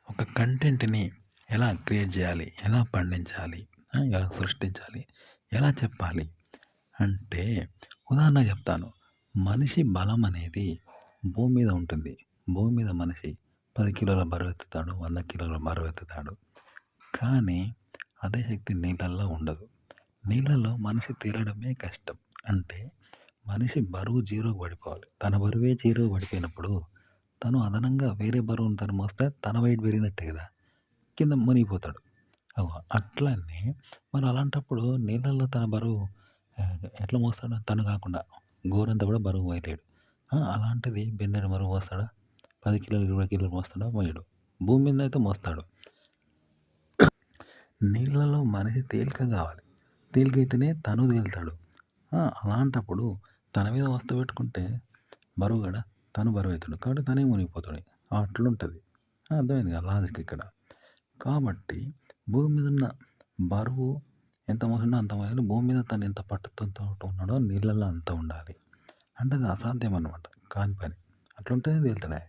ఒక కంటెంట్‌ని ఎలా క్రియేట్ జేయాలి? ఎలా పండించాలి? ఎలా సృష్టించాలి? ఎలా చెప్పాలి? అంటే ఉదాహరణకు చెప్తాను. మనిషి బలం అనేది భూమి మీద ఉంటుంది. భూమి మీద మనిషి 10 కిలోల బరువెత్తుతాడు. 100 కిలోల బరువెత్తుతాడు. కానీ అదే శక్తి నీళ్ళల్లో ఉండదు. నీళ్ళలో మనిషి తేలడమే కష్టం. అంటే మనిషి బరువు జీరోకి పడిపోవాలి. తన బరువే జీరోకి పడిపోయినప్పుడు తను అదనంగా వేరే బరువును తను మోస్తే తన వెయిట్ పెరిగినట్టే కదా! కింద మునిగిపోతాడు. అట్లనే మరి అలాంటప్పుడు నీళ్ళల్లో తన బరువు ఎట్లా మోస్తాడు? తను కాకుండా గోరంత కూడా బరువు మోయలేడు. అలాంటిది బిందెడు బరువు మోస్తాడా? 10 కిలోలు, 20 కిలోలు మోస్తాడా? మోయడు. భూమి మీద అయితే మోస్తాడు. నీళ్ళలో మనిషి తేలిక కావాలి. తేలికైతేనే తను తేలుతాడు. అలాంటప్పుడు తన మీద వస్తువు పెట్టుకుంటే బరువు గదా! తను బరువెత్తాడు. కాబట్టి తనే మునిగిపోతాడు. అట్లుంటది. అర్థమైంది కదా లాజిక్ ఇక్కడ. కాబట్టి భూమి మీద ఉన్న బరువు ఎంత మోసినా అంత మోయాలి. భూమి మీద తను ఎంత పట్టుదలతో ఉన్నాడో నీళ్ళలో అంత ఉండాలి. అంటే అది అసాధ్యం అన్నమాట. కాని పని. అట్లుంటేనే తేలుతాడు.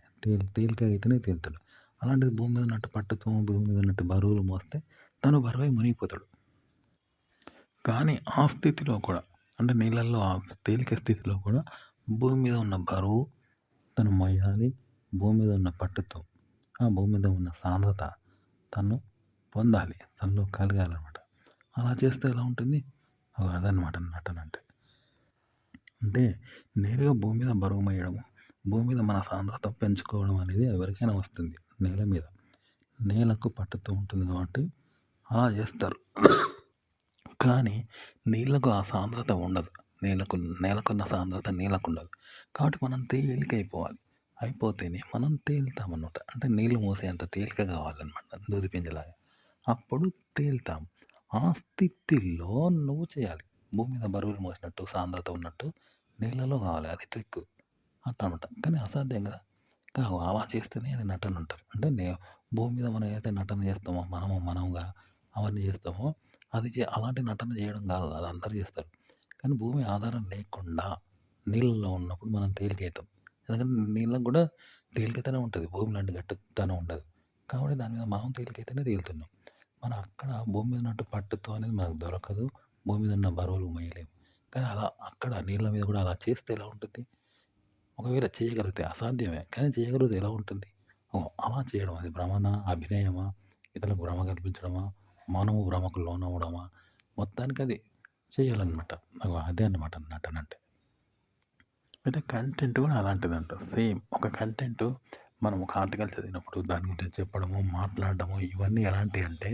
తేలికగా అయితేనే తేలుతాడు. అలాంటిది భూమి మీద ఉన్నట్టు పట్టుతో భూమి మీద ఉన్నట్టు బరువులు మోస్తే తను బరువై మునిగిపోతాడు. కానీ ఆ స్థితిలో కూడా అంటే నీళ్ళల్లో ఆ తేలిక స్థితిలో కూడా భూమి మీద ఉన్న బరువు తను మోయాలి. భూమి మీద ఉన్న పట్టుతో, ఆ భూమి మీద ఉన్న సాంద్రత తను పొందాలి. తనలో కలగాలన్నమాట. అలా చేస్తే ఎలా ఉంటుంది? అదనమాట నటన అంటే. అంటే నేరుగా భూమి మీద బరువు మోయడము, భూమి మీద మన సాంద్రత పెంచుకోవడం అనేది ఎవరికైనా వస్తుంది నేల మీద. నేలకు పట్టుతూ ఉంటుంది కాబట్టి అలా చేస్తారు. కానీ నీళ్ళకు ఆ సాంద్రత ఉండదు. నేలకున్న సాంద్రత నీళ్ళకుండదు. కాబట్టి మనం తేలికైపోవాలి. అయిపోతేనే మనం తేలుతామన్నమాట. అంటే నీళ్ళు మోసేంత తేలిక కావాలన్నమాట దూది పింజలాగా. అప్పుడు తేలుతాం. ఆ స్థితిలో నువ్వు చేయాలి. భూమి మీద బరువులు మోసినట్టు, సాంద్రత ఉన్నట్టు నీళ్ళలో కావాలి. అది ట్రిక్కు. అట్లా అనమాట. కానీ అసాధ్యం కదా! అలా చేస్తేనే అది నటన అంటారు. అంటే భూమి మీద మనం ఏదైతే నటన చేస్తామో మనముగా అవన్నీ చేస్తామో అది అలాంటి నటన చేయడం కాదు. అది అందరూ చేస్తారు. కానీ భూమి ఆధారం లేకుండా నీళ్ళలో ఉన్నప్పుడు మనం తేలికైతాం. ఎందుకంటే నీళ్ళకి కూడా తేలికతనం ఉంటది. భూమి లాంటి గట్టితనం ఉండదు. కాబట్టి దాని మీద మనం తేలికైతేనే తేలుతున్నాం. మనం అక్కడ భూమి మీద ఉన్నట్టు పట్టుతో అనేది మనకు దొరకదు. భూమి మీద ఉన్న బరువులు మోయలేము. కానీ అలా అక్కడ నీళ్ళ మీద కూడా అలా చేస్తే ఎలా ఉంటుంది? ఒకవేళ చేయగలిగితే అసాధ్యమే. కానీ చేయగలిగితే ఎలా ఉంటుంది? అలా చేయడం అది భ్రమనా? అభినయమా? ఇతరులకు భ్రమ కల్పించడమా? మనము భ్రమకు లోనవ్వడమా? మొత్తానికి అది చేయాలన్నమాట. అదే అన్నమాట నటన అంటే. అయితే కంటెంట్ కూడా అలాంటిదంట. సేమ్ ఒక కంటెంట్ మనం ఒక ఆర్టికల్ చదివినప్పుడు దాని గురించి చెప్పడము, మాట్లాడడము ఇవన్నీ ఎలాంటియంటే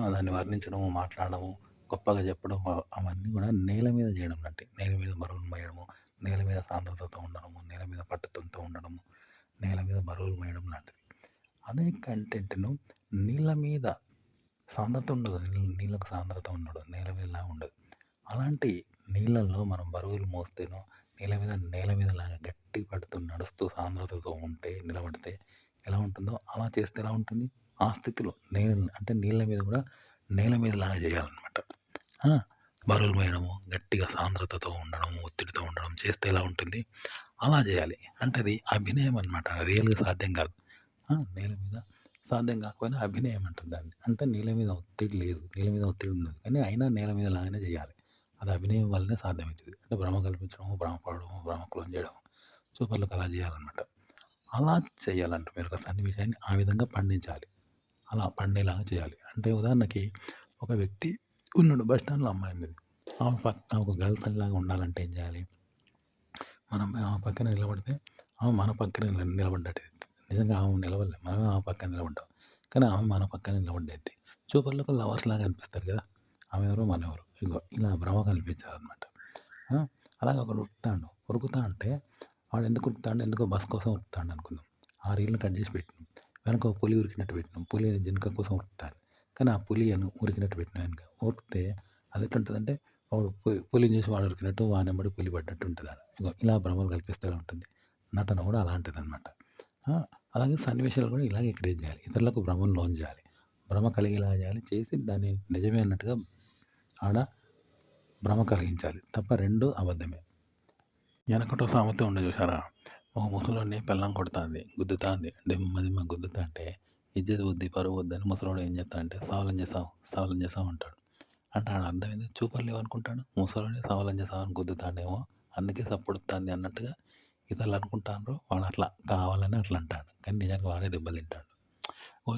దాన్ని వర్ణించడము, మాట్లాడడము, గొప్పగా చెప్పడం అవన్నీ కూడా నేల మీద చేయడం లాంటివి. నేల మీద బరువులు మోయడము, నేల మీద సాంద్రతతో ఉండడము, నేల మీద పట్టుదలతో ఉండడము, నేల మీద బరువులు మోయడం లాంటిది. అదే కంటెంట్‌ను నీళ్ళ మీద సాంద్రత ఉండదు. నీళ్ళకు సాంద్రత ఉండదు. నేల మీదలా ఉండదు. అలాంటి నీళ్ళల్లో మనం బరువులు మోస్తేనో నేల మీదలాగా గట్టి పడుతూ నడుస్తూ సాంద్రతతో ఉంటే నిలబడితే ఎలా ఉంటుందో అలా చేస్తే ఎలా ఉంటుంది? ఆ స్థితిలో అంటే నీళ్ళ మీద కూడా నేల మీదలాగా చేయాలన్నమాట. ఆ! బరువులు మోయడము, గట్టిగా సాంద్రతతో ఉండడము, ఒత్తిడితో ఉండడం చేస్తే ఎలా ఉంటుంది? అలా చేయాలి. అంటే అది అభినయం అనమాట. రియల్‌గా సాధ్యం కాదు. నేల మీద సాధ్యం కాకపోయినా అభినయం అంటారు దాన్ని. అంటే నీళ్ళ మీద ఒత్తిడి లేదు. నీళ్ళ మీద ఒత్తిడి ఉన్నది. కానీ అయినా నేల మీద లాగానే చేయాలి. అది అభినయం వల్లనే సాధ్యమవుతది. అంటే భ్రమ కల్పించడము, భ్రమపడడము, భ్రమకు లొంగజేయడము. చూపర్లకు అలా చేయాలన్నమాట. అలా చేయాలంటే మీరు ఒక సన్నివేశాన్ని ఆ విధంగా పండించాలి. అలా పండేలాగా చేయాలి. అంటే ఉదాహరణకి ఒక వ్యక్తి ఉన్నాడు బస్ స్టాండ్‌లో అమ్మాయి ఉన్నది. ఆమె ఒక గర్ల్ ఫ్రెండ్ లాగా ఉండాలంటే ఏం చేయాలి? మనం ఆమె పక్కన నిలబడితే ఆమె మన పక్కన నిలబడ్డట్టు నిజంగా ఆమె నిలబడలే. మనమే ఆమె పక్కన నిలబడ్డాం. కానీ ఆమె మన పక్కన నిలబడ్డయిద్ది. చూపర్లకు లవర్స్ లాగా అనిపిస్తారు కదా! ఆమె ఎవరు? మనెవరు? ఇగో ఇలా భ్రమ కల్పించాలన్నమాట. ఆ! అలాగే ఒకడు ఉరుకుతాండు. ఉరుకుతా అంటే వాడెందుకు ఉరుకుతాండు? ఎందుకో బస్ కోసం ఉరుకుతాండు అనుకుందాం. ఆ రీల్‌ని కట్ చేసి పెట్టినాం. వెనక ఒక పులి ఉరికినట్టు పెట్టినాం. పులి జింక కోసం ఉరుకుతాంది. కానీ ఆ పులి ఉరికినట్టు పెట్టినాం వెనక. ఉరికితే అది ఎట్లుంటదంటే వాడు పులిని చూసి వాడు ఉరికినట్టు వానెమ్మడి పులి పడ్డట్టు ఉంటదాడ. ఇగో ఇలా భ్రమలు కల్పిస్తే ఎలా ఉంటుంది? నటన కూడా అలాంటిదనమాట. ఆ! అలాగే సన్నివేశాలు కూడా ఇలాగే క్రియేట్ చేయాలి. ఇతరులకు భ్రమను లోను చేయాలి. భ్రమ కలిగేలాగా చేయాలి. చేసి దాన్ని నిజమే అన్నట్టుగా ఆడ భ్రమ కలిగించాలి. తప్ప 2 అబద్ధమే. ఎనకటో సామెత ఉండే చూసారా? ఒక ముసలోడిని పెళ్ళాం కొడతాంది. గుద్దుతాంది. దిమ్మ దిమ్మ గుద్దుతాంటే ఇజ్జత్ పోద్ది, పరువు పోద్దని ముసలోడు ఏం చేస్తాడంటే సవలం చేసావు అంటాడు. అంటే ఆడ అర్థం ఏంది? చూపర్లు లేవనుకుంటాడు. ముసలోడే సవలం చేసావని గుద్దుతాడేమో, అందుకే సప్పుడొత్తాంది అన్నట్టుగా ఇతరులు అనుకుంటాండ్రు. వాడు అట్లా కావాలని అట్లా అంటాడు. కానీ నిజానికి వాడే దెబ్బలు తింటాడు.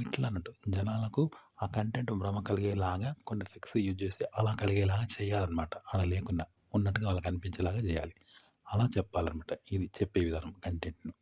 ఇట్లా అన్నట్టు జనాలకు ఆ కంటెంట్ భ్రమ కలిగేలాగా కొన్ని ట్రిక్స్ యూజ్ చేసి అలా కలిగేలాగా చేయాలన్నమాట. ఆడ లేకున్నా ఉన్నట్టుగా వాళ్ళకి అనిపించేలాగా చేయాలి. అలా చెప్పాలన్నమాట. ఇది చెప్పే విధానం కంటెంట్‌ను.